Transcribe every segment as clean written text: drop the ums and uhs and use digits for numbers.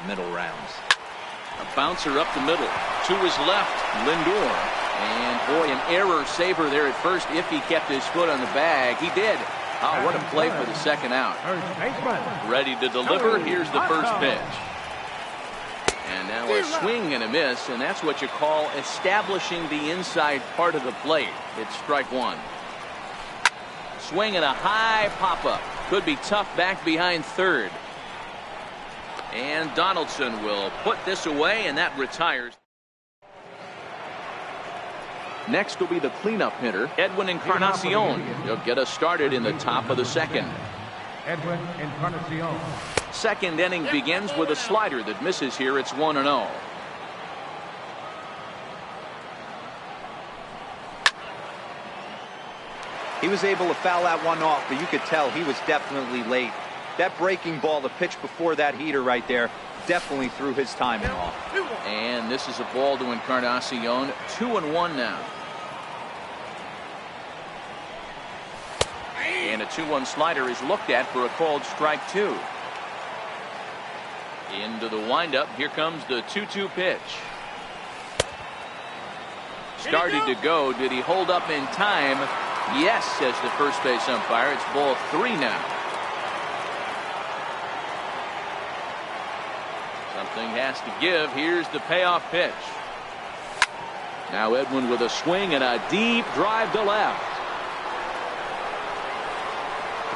middle rounds. A bouncer up the middle. To his left, Lindor. And boy, an error saver there at first if he kept his foot on the bag. He did. Oh, what a play for the second out. Ready to deliver. Here's the first pitch. And now a swing and a miss, and that's what you call establishing the inside part of the plate. It's strike one. Swing and a high pop-up. Could be tough back behind third. And Donaldson will put this away, and that retires. Next will be the cleanup hitter, Edwin Encarnacion. He'll get us started in the top of the second. Edwin Encarnacion. Second inning begins with a slider that misses here. It's 1-0. He was able to foul that one off, but you could tell he was definitely late. That breaking ball, the pitch before that heater right there, definitely threw his timing off. And this is a ball to Encarnacion. 2-1 now. And a 2-1 slider is looked at for a called strike two. Into the windup. Here comes the 2-2 pitch. Started to go. Did he hold up in time? Yes, says the first base umpire. It's ball three now. Something has to give. Here's the payoff pitch. Now Edwin with a swing and a deep drive to left.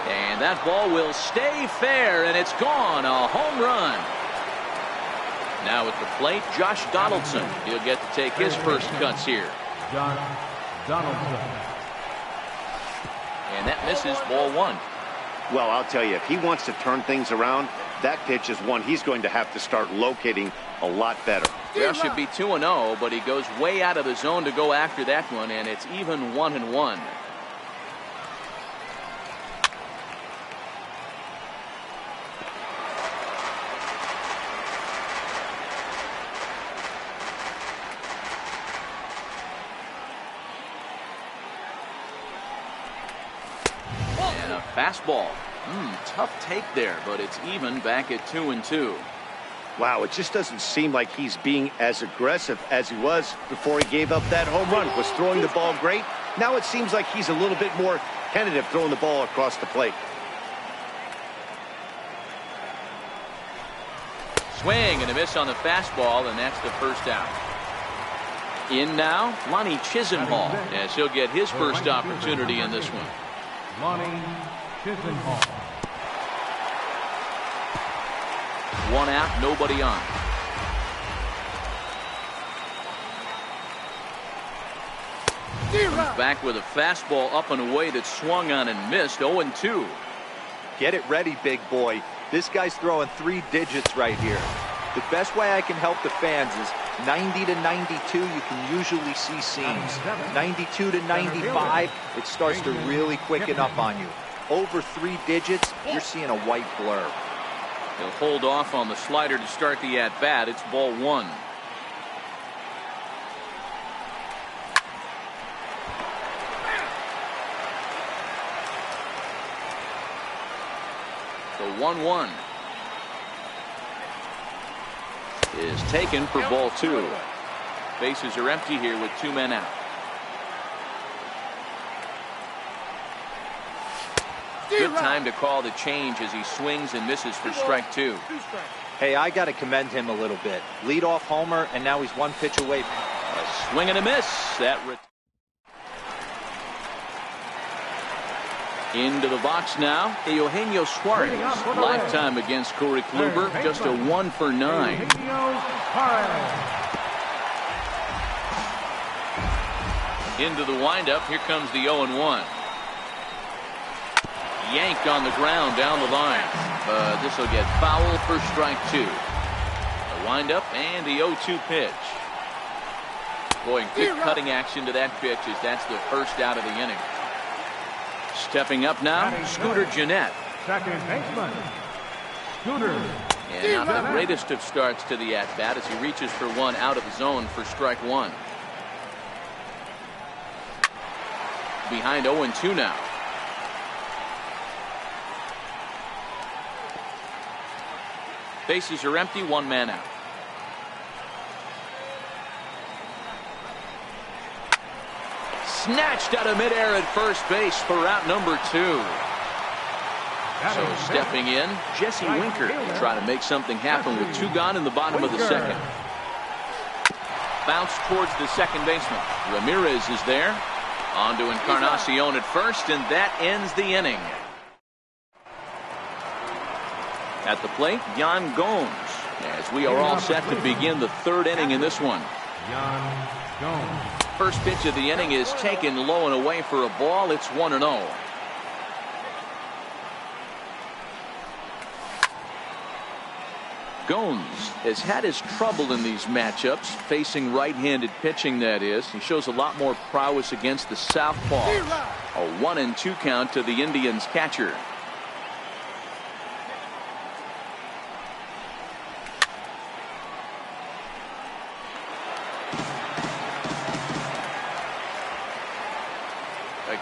And that ball will stay fair, and it's gone. A home run. Now at the plate, Josh Donaldson. He'll get to take his first cuts here. Josh Donaldson. And that misses, ball one. Well, I'll tell you, if he wants to turn things around, that pitch is one he's going to have to start locating a lot better. There should be 2-0, but he goes way out of the zone to go after that one, and it's even 1-1. Fastball. Tough take there, but it's even back at 2-2. Wow, it just doesn't seem like he's being as aggressive as he was before he gave up that home run. Was throwing the ball great. Now it seems like he's a little bit more tentative throwing the ball across the plate. Swing and a miss on the fastball, and that's the first out. In now, Lonnie Chisenhall, as he'll get his first opportunity in this one. Lonnie Chisenhall. One out, nobody on. Comes back with a fastball up and away that swung on and missed. 0-2. Get it ready, big boy. This guy's throwing 3 digits right here. The best way I can help the fans is 90 to 92, you can usually see seams. 92 to 95, it starts to really quicken up on you. Over 3 digits, you're seeing a white blur. He'll hold off on the slider to start the at-bat. It's ball one. The 1-1 is taken for ball two. Bases are empty here with 2 men out. Good time to call the change as he swings and misses for strike two. Hey, I got to commend him a little bit. Leadoff homer, and now he's 1 pitch away. A swing and a miss. Into the box now, Eugenio Suarez. Lifetime against Corey Kluber, just a 1 for 9. Into the windup, here comes the 0-1. Yanked on the ground down the line. This will get foul for strike two. The windup and the 0-2 pitch. Boy, good cutting action to that pitch as that's the first out of the inning. Stepping up now, Scooter Gennett. Second baseman, Scooter. And not the greatest of starts to the at-bat as he reaches for one out of the zone for strike one. Behind 0-2 now. Bases are empty, one man out. Snatched out of midair at first base for out number 2. So stepping in, Jesse Winker trying to make something happen with 2 gone in the bottom of the second. Bounce towards the second baseman. Ramirez is there. On to Encarnacion at first, and that ends the inning. At the plate, Yan Gomes, as we are all set to begin the 3rd inning in this one. Yan Gomes. First pitch of the inning is taken low and away for a ball. It's 1-0. Gomes has had his trouble in these matchups, facing right-handed pitching, that is. He shows a lot more prowess against the southpaw. A 1-2 count to the Indians catcher.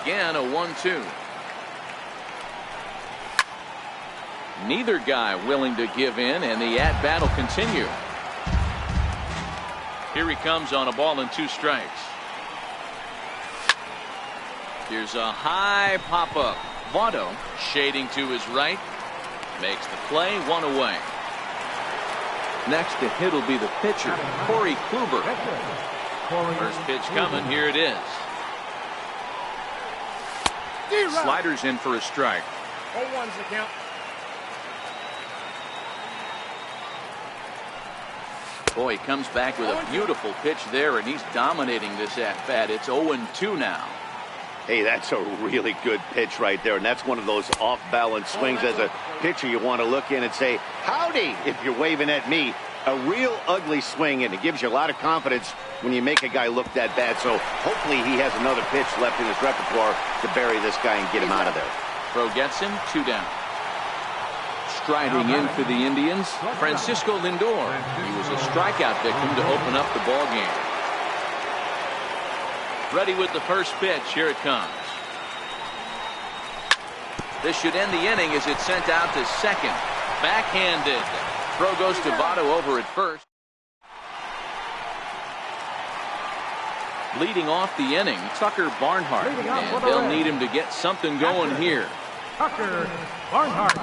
Again, a 1-2. Neither guy willing to give in, and the at-bat will continue. Here he comes on a ball and 2 strikes. Here's a high pop-up. Votto shading to his right. Makes the play, 1 away. Next to hit will be the pitcher, Corey Kluber. First pitch coming, here it is. Sliders in for a strike. 0-1's the count. Boy, he comes back with a beautiful pitch there, and he's dominating this at-bat. It's 0-2 now. Hey, that's a really good pitch right there, and that's one of those off-balance swings. As a pitcher, you want to look in and say, howdy, if you're waving at me. A real ugly swing, and it gives you a lot of confidence when you make a guy look that bad. So hopefully he has another pitch left in his repertoire to bury this guy and get him out of there. Throw gets him, 2 down. Striding in for the Indians, Francisco Lindor. He was a strikeout victim to open up the ball game. Ready with the first pitch. Here it comes. This should end the inning as it's sent out to second. Backhanded. Throw goes to Votto over at first. Leading off the inning, Tucker Barnhart, and they'll need him to get something going here. Tucker Barnhart.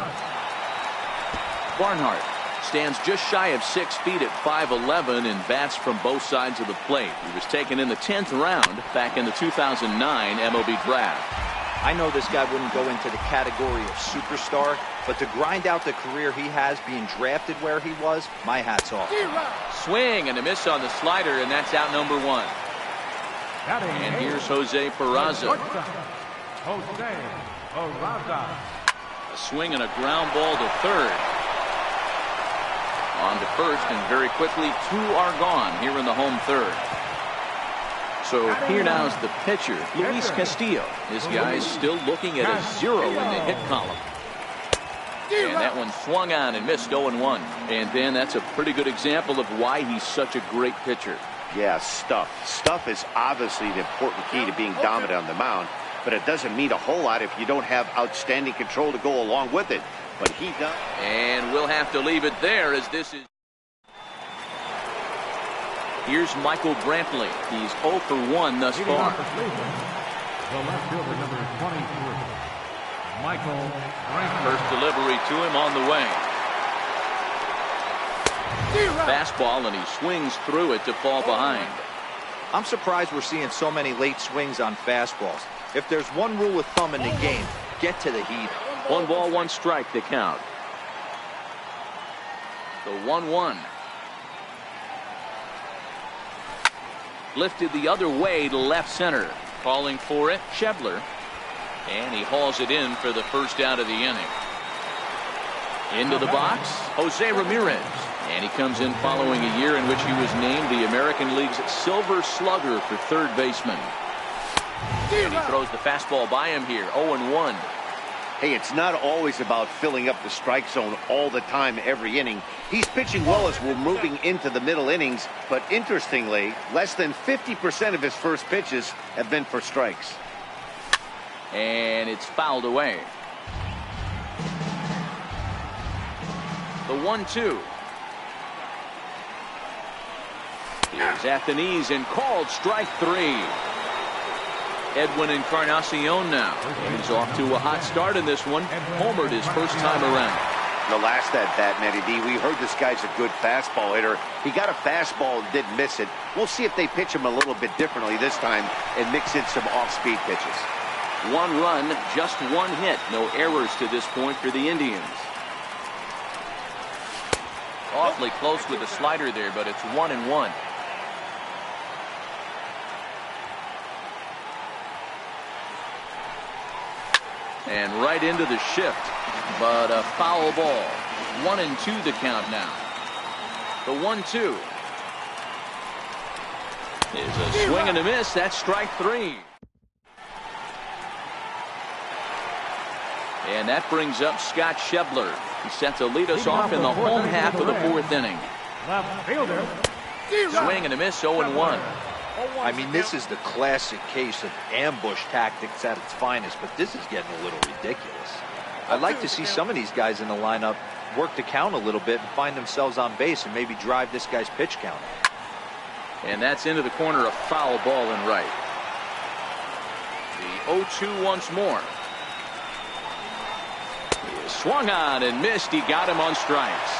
Barnhart stands just shy of 6 feet at 5'11" and bats from both sides of the plate. He was taken in the 10th round back in the 2009 MLB draft. I know this guy wouldn't go into the category of superstar, but to grind out the career he has being drafted where he was, my hat's off. Swing and a miss on the slider, and that's out number 1. And here's Jose Peraza. Jose Peraza. A swing and a ground ball to third. On to first, and very quickly 2 are gone here in the home third. So here now is the pitcher, Luis Castillo. This guy is still looking at a 0 in the hit column. And that one swung on and missed, 0-1. And then that's a pretty good example of why he's such a great pitcher. Yeah, stuff. Stuff is obviously the important key to being dominant on the mound, but it doesn't mean a whole lot if you don't have outstanding control to go along with it. But he does. And we'll have to leave it there as this is. Here's Michael Brantley. He's 0 for 1 thus far. The left fielder, number 23, Michael Brantley. First delivery to him on the way. Fastball, and he swings through it to fall behind. I'm surprised we're seeing so many late swings on fastballs. If there's one rule of thumb in the game, get to the heat. 1 ball, 1 strike to count. The 1-1. Lifted the other way to left center. Calling for it, Schebler. And he hauls it in for the first out of the inning. Into the box, Jose Ramirez. And he comes in following a year in which he was named the American League's Silver Slugger for third baseman. And he throws the fastball by him here, 0-1. Hey, it's not always about filling up the strike zone all the time every inning. He's pitching well as we're moving into the middle innings, but interestingly, less than 50% of his first pitches have been for strikes. And it's fouled away. The 1-2. He's at the knees and called strike 3. Edwin Encarnacion now. He's off to a hot start in this one. Homered his first time around. The last at bat, Matty D, we heard this guy's a good fastball hitter. He got a fastball and didn't miss it. We'll see if they pitch him a little bit differently this time and mix in some off-speed pitches. 1 run, just 1 hit. No errors to this point for the Indians. Awfully close with the slider there, but it's 1-1. And right into the shift, but a foul ball. 1-2 the count now. The 1-2 is a swing and a miss. That's strike 3. And that brings up Scott Schebler. He's set to lead us off in the home half of the 4th inning. Left fielder. Swing and a miss, 0-1. I mean, this is the classic case of ambush tactics at its finest, but this is getting a little ridiculous. I'd like to see some of these guys in the lineup work the count a little bit and find themselves on base and maybe drive this guy's pitch count. And that's into the corner, a foul ball in right. The 0-2 once more. He swung on and missed. He got him on strikes.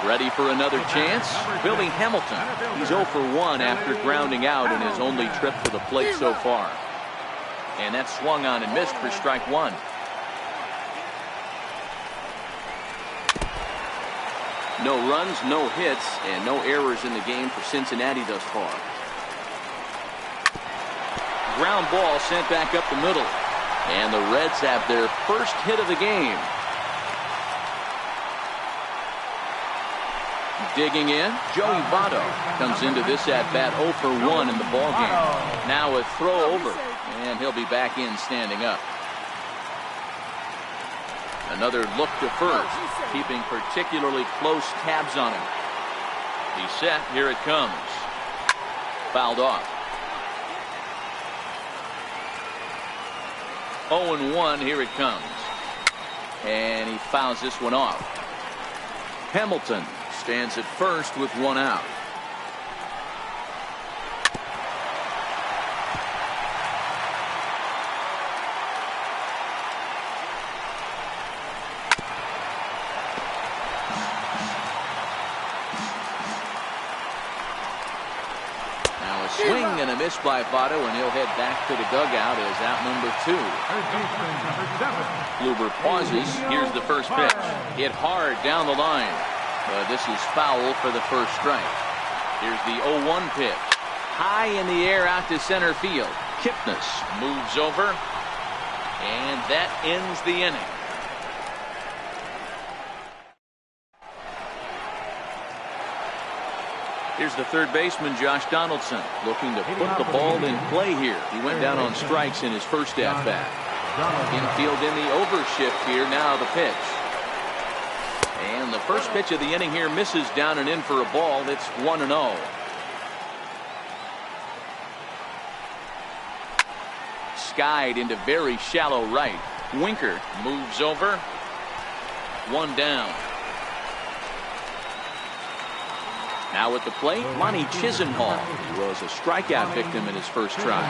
Ready for another chance? Billy Hamilton. He's 0 for 1 after grounding out in his only trip to the plate so far. And that swung on and missed for strike 1. No runs, no hits, and no errors in the game for Cincinnati thus far. Ground ball sent back up the middle. And the Reds have their first hit of the game. Digging in, Joey Votto comes into this at-bat 0 for 1 in the ballgame. Now a throw over, and he'll be back in standing up. Another look to first, keeping particularly close tabs on him. He's set, here it comes. Fouled off. 0-1, here it comes. And he fouls this one off. Hamilton stands at first with 1 out. Now a swing and a miss by Votto, and he'll head back to the dugout as out number 2. Kluber pauses. Here's the first pitch. Hit hard down the line. But this is foul for the first strike. Here's the 0-1 pitch. High in the air out to center field. Kipnis moves over. And that ends the inning. Here's the third baseman, Josh Donaldson, looking to put the ball in play here. He went down on strikes in his first at-bat. Infield in the overshift here. Now the pitch. And the first pitch of the inning here misses down and in for a ball. It's 1-0. Skied into very shallow right. Winker moves over. 1 down. Now at the plate, Monty Chisenhall. He was a strikeout victim in his first try.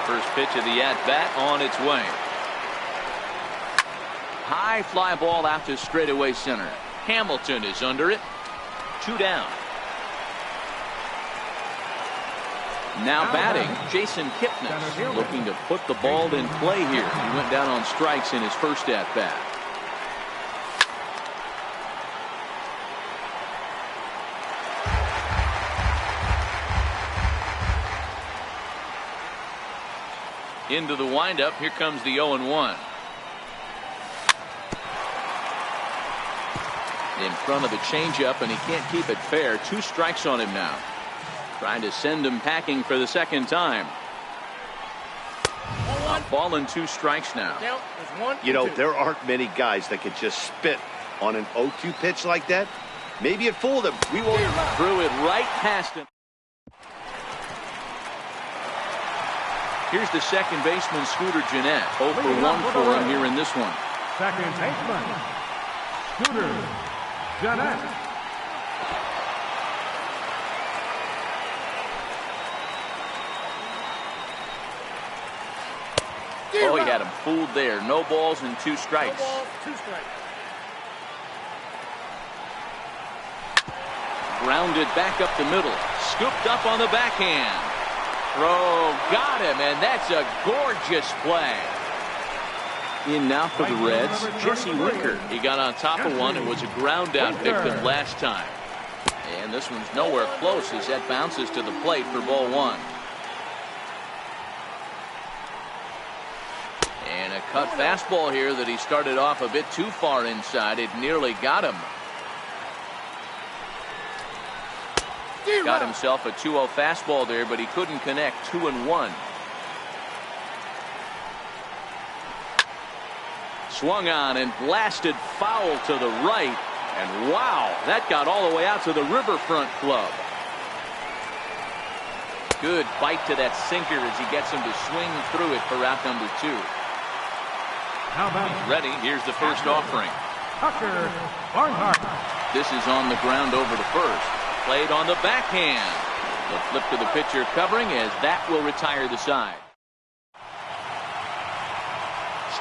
First pitch of the at-bat on its way. High fly ball out to straightaway center. Hamilton is under it. 2 down. Now batting, Jason Kipnis, looking to put the ball in play here. He went down on strikes in his first at-bat. Into the windup. Here comes the 0-1. In front of the changeup, and he can't keep it fair. 2 strikes on him now. Trying to send him packing for the second time. A ball and 2 strikes now. You know, there aren't many guys that could just spit on an 0-2 pitch like that. Maybe it fooled him. We will. Threw it right past him. Here's the second baseman, Scooter Gennett. 0 for 1 for him here in this one. Second baseman, Scooter Jeanette. Oh, he had him fooled there. No balls and 2 strikes. Grounded back up the middle. Scooped up on the backhand. Throw, got him, and that's a gorgeous play. In now for the Reds, Jesse Winker. He got on top of one and was a ground out victim last time. And this one's nowhere close as that bounces to the plate for ball 1. And a cut fastball here that he started off a bit too far inside. It nearly got him. Got himself a 2-0 fastball there, but he couldn't connect. 2-1. Swung on and blasted foul to the right. And wow, that got all the way out to the Riverfront Club. Good bite to that sinker as he gets him to swing through it for out number 2. He's ready. Here's the first offering. Tucker Barnhart. This is on the ground over to first. Played on the backhand. The flip to the pitcher covering as that will retire the side.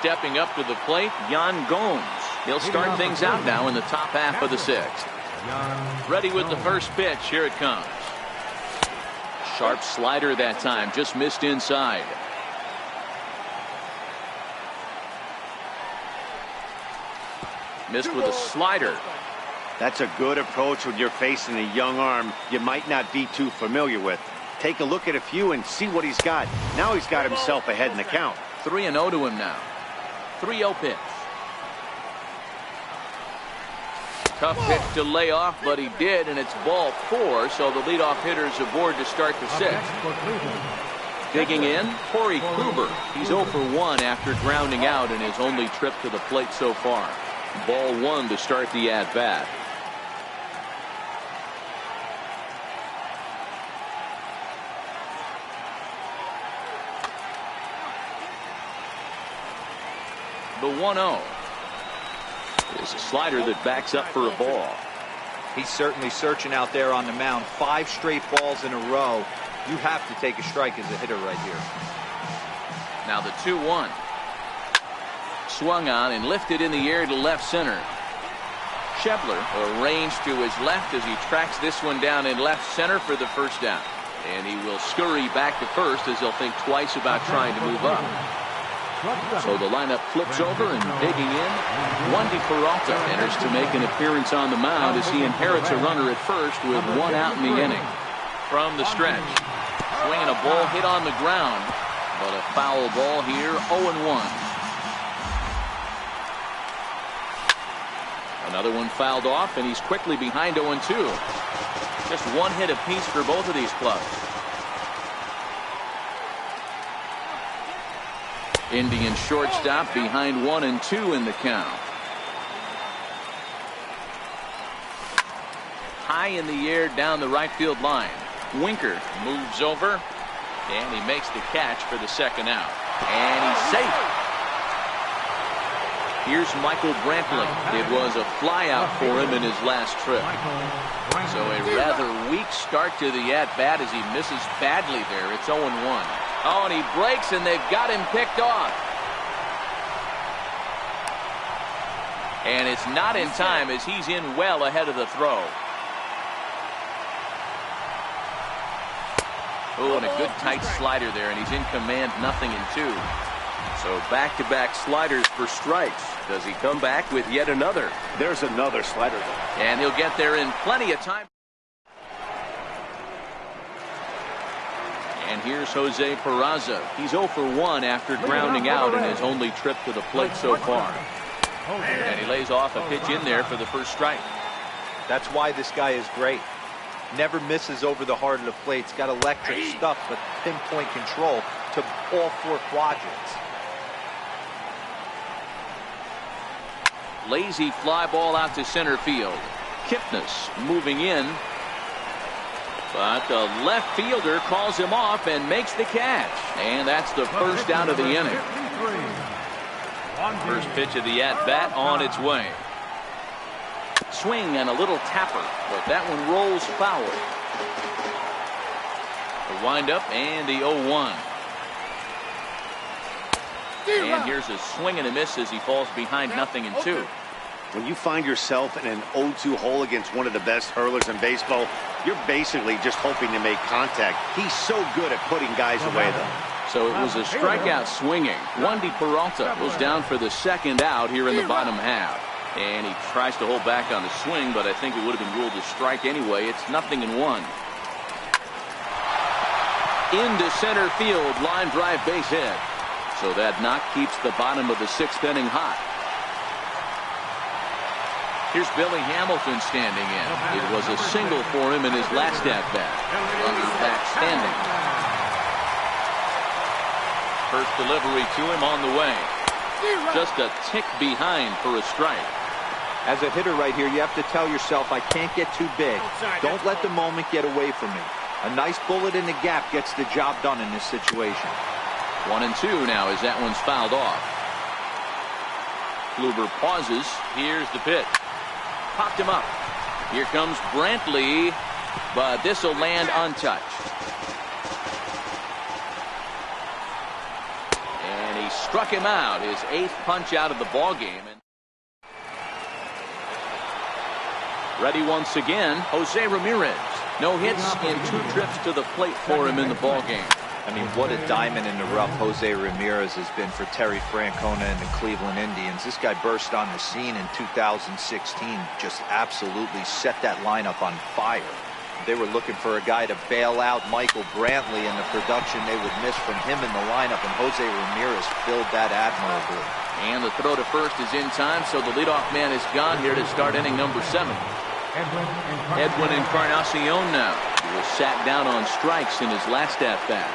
Stepping up to the plate, Yan Gomes. He'll start things out now in the top half of the 6th. Ready with the first pitch. Here it comes. Sharp slider that time. Just missed inside. Missed with a slider. That's a good approach when you're facing a young arm you might not be too familiar with. Take a look at a few and see what he's got. Now he's got himself ahead in the count. 3-0 to him now. 3-0 pitch. Tough pitch to lay off, but he did, and it's ball 4, so the leadoff hitter's aboard to start the 6th. Digging in, Corey Kluber. He's 0 for 1 after grounding out in his only trip to the plate so far. Ball 1 to start the at-bat. The 1-0 is a slider that backs up for a ball. He's certainly searching out there on the mound. 5 straight balls in a row. You have to take a strike as a hitter right here. Now the 2-1. Swung on and lifted in the air to left center. Schebler arranged to his left as he tracks this one down in left center for the first down. And he will scurry back to first as he'll think twice about trying to move up. So the lineup flips over, and digging in, Wandy Peralta enters to make an appearance on the mound as he inherits a runner at first with 1 out in the inning. From the stretch, swinging a ball hit on the ground, but a foul ball here, 0-1. Another one fouled off, and he's quickly behind 0-2. Just 1 hit apiece for both of these clubs. Indian shortstop behind 1-2 in the count. High in the air down the right field line. Winker moves over, and he makes the catch for the 2nd out. And he's safe. Here's Michael Brantley. It was a flyout for him in his last trip. So a rather weak start to the at-bat as he misses badly there. It's 0-1. Oh, and he breaks, and they've got him picked off. And it's not in time as he's in well ahead of the throw. Oh, and a good tight slider there, and he's in command, 0-2. So back-to-back sliders for strikes. Does he come back with yet another? There's another slider. And he'll get there in plenty of time. And here's Jose Peraza. He's 0 for 1 after grounding out in his only trip to the plate so far. And he lays off a pitch in there for the first strike. That's why this guy is great. Never misses over the heart of the plate. He's got electric stuff, but pinpoint control to all 4 quadrants. Lazy fly ball out to center field. Kipnis moving in. But the left fielder calls him off and makes the catch. And that's the first out of the inning. First pitch of the at-bat on its way. Swing and a little tapper, but that one rolls foul. The windup and the 0-1. And here's a swing and a miss as he falls behind 0-2. When you find yourself in an 0-2 hole against one of the best hurlers in baseball, you're basically just hoping to make contact. He's so good at putting guys away, though. So it was a strikeout swinging. Wandy Peralta was down for the second out here in the bottom half. And he tries to hold back on the swing, but I think it would have been ruled a strike anyway. It's 0-1. Into center field, line drive base hit. So that knock keeps the bottom of the 6th inning hot. Here's Billy Hamilton standing in. It was a single for him in his last at-bat. Runner back standing. First delivery to him on the way. Just a tick behind for a strike. As a hitter right here, you have to tell yourself, I can't get too big. Don't let the moment get away from me. A nice bullet in the gap gets the job done in this situation. 1-2 now as that one's fouled off. Kluber pauses. Here's the pitch. Popped him up. Here comes Brantley, but this will land untouched. And he struck him out, his 8th punch out of the ball game. Ready once again, Jose Ramirez. No hits in 2 trips to the plate for him in the ball game. I mean, what a diamond in the rough Jose Ramirez has been for Terry Francona and the Cleveland Indians. This guy burst on the scene in 2016, just absolutely set that lineup on fire. They were looking for a guy to bail out Michael Brantley, and the production they would miss from him in the lineup, and Jose Ramirez filled that admirably. And the throw to first is in time, so the leadoff man is gone here to start inning number 7. Edwin Encarnacion now. He was sat down on strikes in his last at-bat.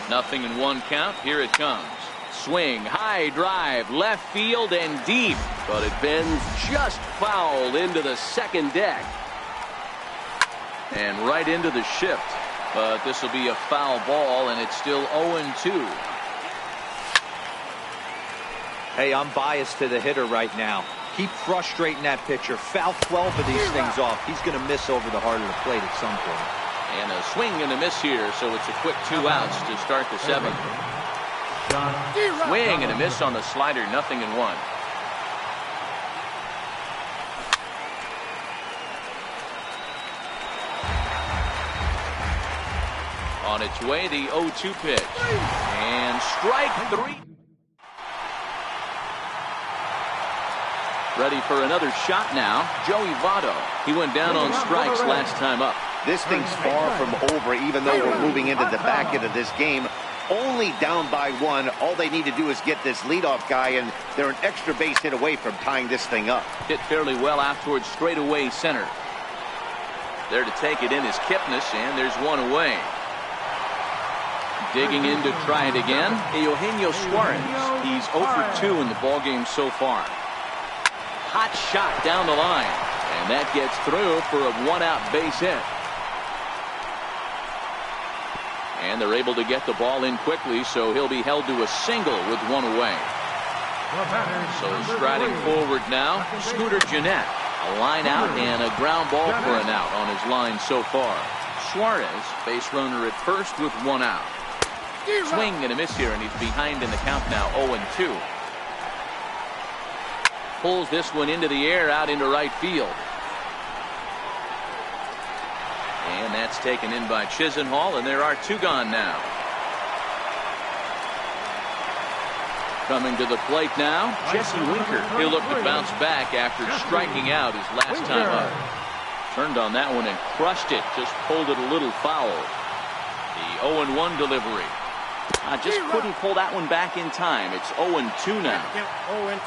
0-1 count. Here it comes. Swing, high drive, left field and deep, but it bends just foul into the second deck. And right into the shift. But this will be a foul ball, and it's still 0-2. Hey, I'm biased to the hitter right now. Keep frustrating that pitcher. Foul 12 of these things off. He's going to miss over the heart of the plate at some point. And a swing and a miss here, so it's a quick 2 outs to start the 7th. Swing and a miss on the slider, 0-1. On its way, the 0-2 pitch. And strike 3. Ready for another shot now. Joey Votto. He went down on strikes last time up. This thing's far from over, even though we're moving into the back end of this game. Only down by 1. All they need to do is get this leadoff guy, and they're an extra base hit away from tying this thing up. Hit fairly well out towards straightaway center. There to take it in is Kipnis, and there's one away. Digging in to try it again, Eugenio Suarez. He's 0 for 2 in the ballgame so far. Hot shot down the line, and that gets through for a 1-out base hit. And they're able to get the ball in quickly, so he'll be held to a single with 1 away. So striding forward now, Scooter Gennett. A line out and a ground ball for an out on his line so far. Suarez, base runner at first with 1 out. Swing and a miss here, and he's behind in the count now, 0-2. Pulls this one into the air out into right field. And that's taken in by Chisenhall, and there are 2 gone now. Coming to the plate now, Jesse Winker. He'll look to bounce back after striking out his last time up. Turned on that one and crushed it, just pulled it a little foul. The 0-1 delivery. Just couldn't pull that one back in time. It's 0-2 now. 0-2.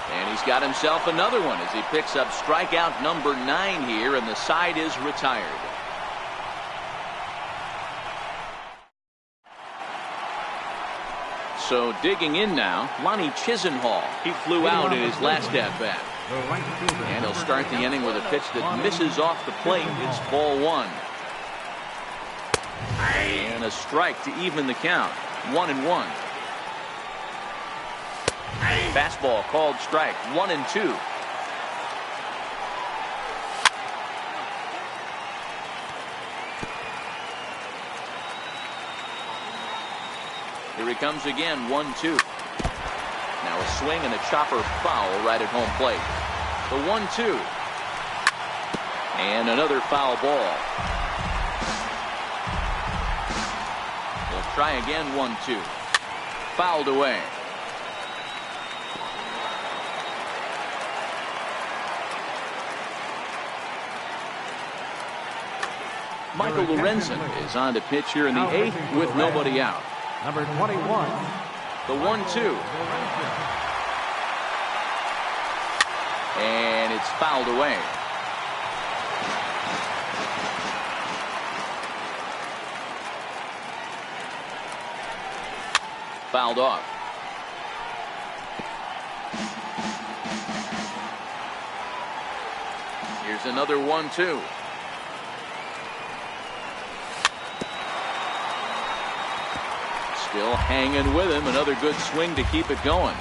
And he's got himself another one as he picks up strikeout number 9 here, and the side is retired. So digging in now, Lonnie Chisenhall. He flew out in his last at-bat. And he'll start the inning with a pitch that misses off the plate. It's ball 1. And a strike to even the count. 1-1. Fastball called strike. 1-2. Here he comes again. 1-2. Now a swing and a chopper foul right at home plate. The 1-2. And another foul ball. They'll try again. 1-2. Fouled away. Michael Lorenzen is on to pitch here in the 8th with nobody out. Number 21. The 1-2. And it's fouled away. Fouled off. Here's another 1-2. Still hanging with him. Another good swing to keep it going.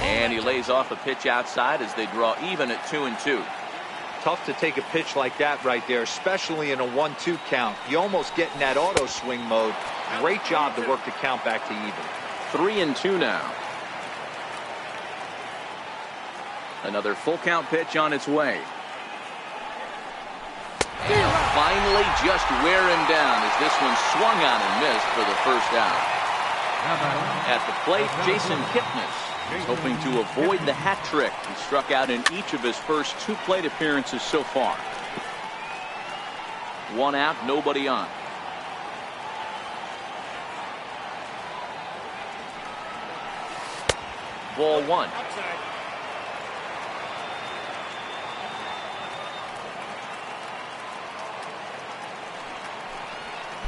And he lays off a pitch outside as they draw even at 2-2. Tough to take a pitch like that right there, especially in a 1-2 count. You almost get in that auto swing mode. Great job to work the count back to even. 3-2 now. Another full count pitch on its way. And finally just wear him down as this one swung on and missed for the first out. At the plate, Jason Kipnis is hoping to avoid the hat trick. He struck out in each of his first 2 plate appearances so far. 1 out, nobody on. Ball 1.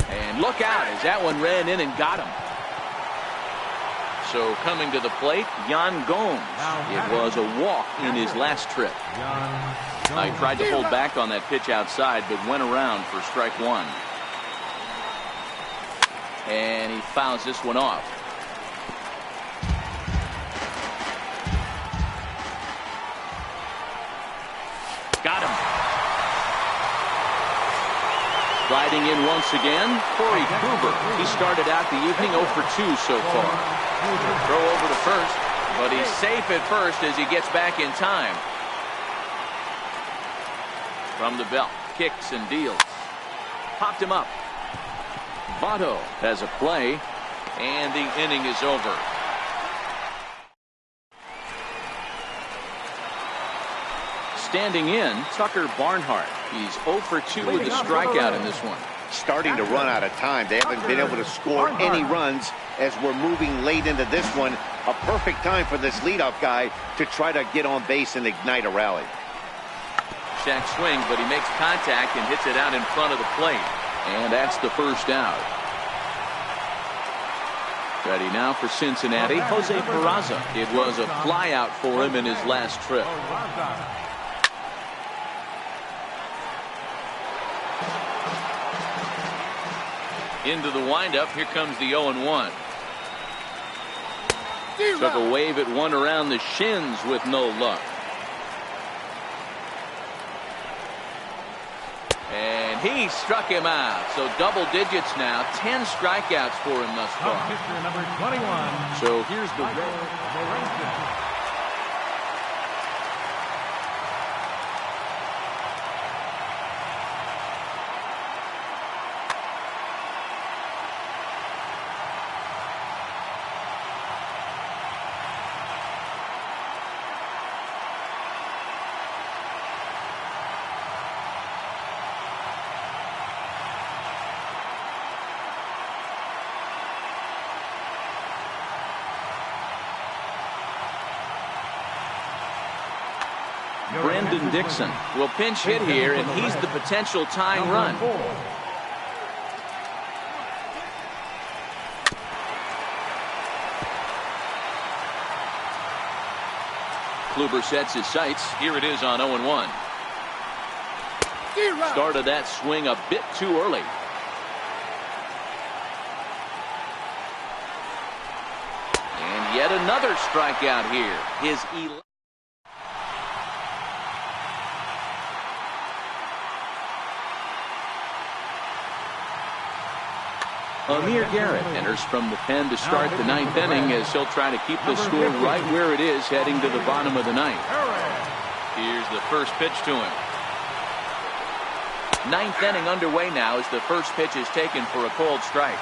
And look out as that one ran in and got him. So coming to the plate, Yan Gomes. It was a walk in his last trip. I tried to hold back on that pitch outside, but went around for strike 1. And he fouls this one off. Got him. Riding in once again, Corey Kluber. He started out the evening 0 for 2 so far. Throw over to first, but he's safe at first as he gets back in time. From the belt, kicks and deals. Popped him up. Votto has a play, and the inning is over. Standing in, Tucker Barnhart. He's 0 for 2 with a strikeout in this one. Starting to run out of time. They haven't been able to score any runs as we're moving late into this one. A perfect time for this leadoff guy to try to get on base and ignite a rally. Check swing, but he makes contact and hits it out in front of the plate. And that's the first out. Ready now for Cincinnati, Jose Peraza. It was a flyout for him in his last trip. Into the windup, here comes the 0-1. Took a wave at one around the shins with no luck. And he struck him out. So double digits now. 10 strikeouts for him thus far. Pitcher number 21. So here's the red. Brendan Dixon will pinch hit here, and he's the potential tying run. Kluber sets his sights. Here it is on 0-1. Started that swing a bit too early. Yet another strikeout here. His 11th. Amir Garrett enters from the pen to start the ninth inning as he'll try to keep the score right where it is heading to the bottom of the ninth. Here's the first pitch to him. Ninth inning underway now as the first pitch is taken for a cold strike.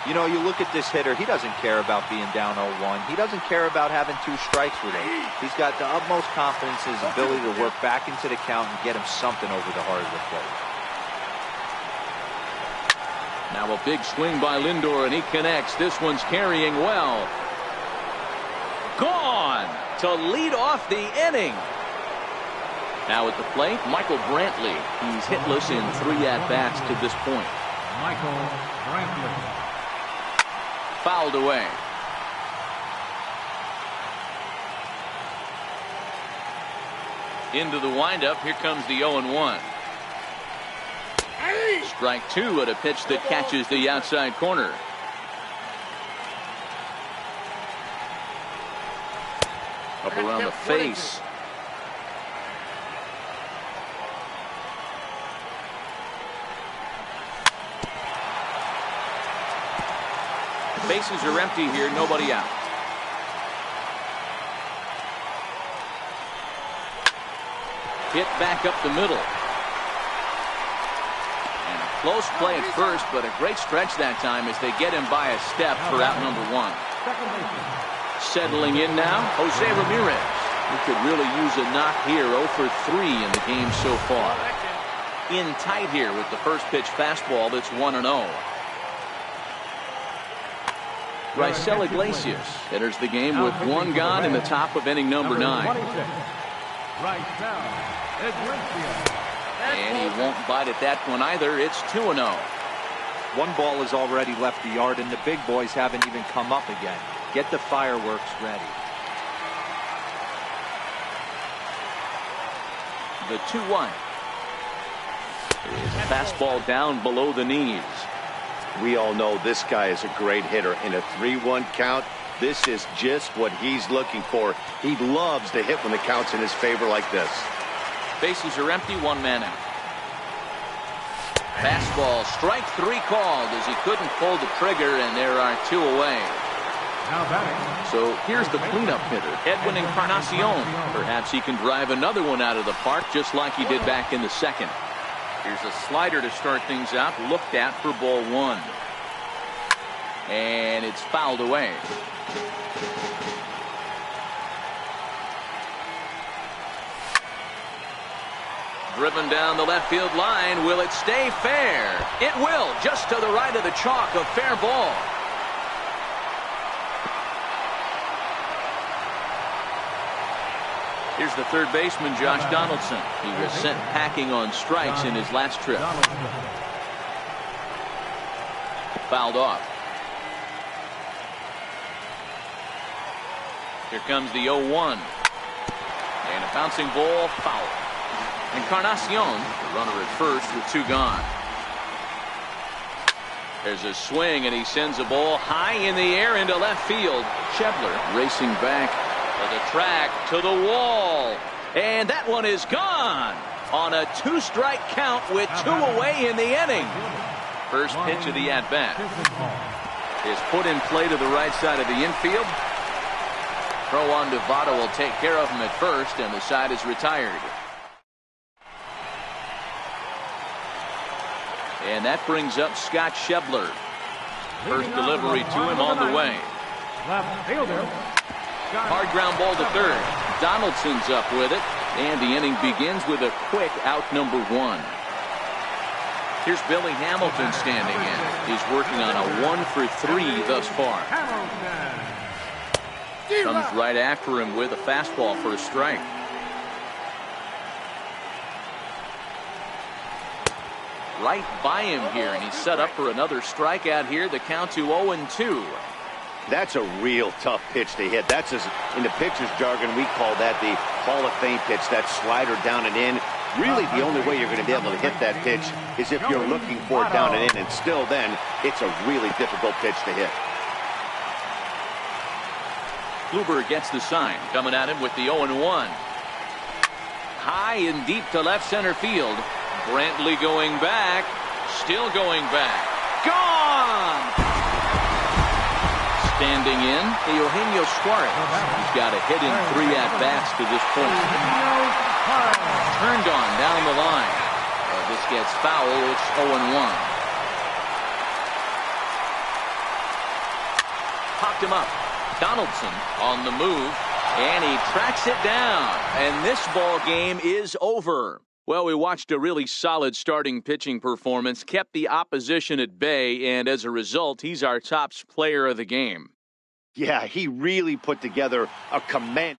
You know, you look at this hitter, he doesn't care about being down 0-1. He doesn't care about having 2 strikes with him. He's got the utmost confidence in his ability to work back into the count and get him something over the heart of the plate. Now a big swing by Lindor, and he connects. This one's carrying well. Gone to lead off the inning. Now at the plate, Michael Brantley. He's hitless in 3 at-bats to this point. Michael Brantley. Fouled away. Into the windup. Here comes the 0-1. Strike 2 at a pitch that catches the outside corner. Up around the face. Bases are empty here, nobody out. Hit back up the middle. Close play at first, but a great stretch that time as they get him by a step for out number 1. Settling in now, Jose Ramirez. He could really use a knock here. 0 for 3 in the game so far. In tight here with the first pitch fastball that's 1-0. Raisel Iglesias enters the game with 1 gone in the top of inning number 9. And he won't bite at that one either. It's 2-0. 1 ball has already left the yard, and the big boys haven't even come up again. Get the fireworks ready. The 2-1. His fastball down below the knees. We all know this guy is a great hitter. In a 3-1 count, this is just what he's looking for. He loves to hit when the count's in his favor like this. Bases are empty, 1 man out. Fastball, strike 3 called as he couldn't pull the trigger, and there are 2 away. So here's the cleanup hitter, Edwin Encarnacion. Perhaps he can drive another one out of the park just like he did back in the second. Here's a slider to start things out, looked at for ball 1. And it's fouled away. Driven down the left field line. Will it stay fair? It will, just to the right of the chalk, a fair ball. Here's the third baseman, Josh Donaldson. He was sent packing on strikes in his last trip. Fouled off. Here comes the 0-1. And a bouncing ball, foul. Encarnacion, the runner at first with 2 gone. There's a swing, and he sends a ball high in the air into left field. Schebler racing back to the track, to the wall. And that one is gone on a 2-strike count with 2 away in the inning. First pitch of the at-bat is put in play to the right side of the infield. Throw on to Votto will take care of him at first, and the side is retired. And that brings up Scott Schebler. First delivery to him on the way. Left fielder. Hard ground ball to third. Donaldson's up with it, and the inning begins with a quick out number 1. Here's Billy Hamilton standing in. He's working on a 1 for 3 thus far. Comes right after him with a fastball for a strike. Right by him here, and he's set up for another strikeout here. The count to 0-2. That's a real tough pitch to hit. That's, as in the pitcher's jargon, we call that the Hall of Fame pitch, that slider down and in. Really, the only way you're going to be able to hit that pitch is if you're looking for it down and in, and still then, it's a really difficult pitch to hit. Kluber gets the sign. Coming at him with the 0-1. High and deep to left center field. Brantley going back. Still going back. Gone! Standing in, Eugenio Suarez. He's got a hit in 3 at-bats to this point. Turned on down the line. This gets foul. It's 0-1. Popped him up. Donaldson on the move, and he tracks it down. And this ball game is over. Well, we watched a really solid starting pitching performance, kept the opposition at bay, and as a result, he's our top player of the game. Yeah, he really put together a command.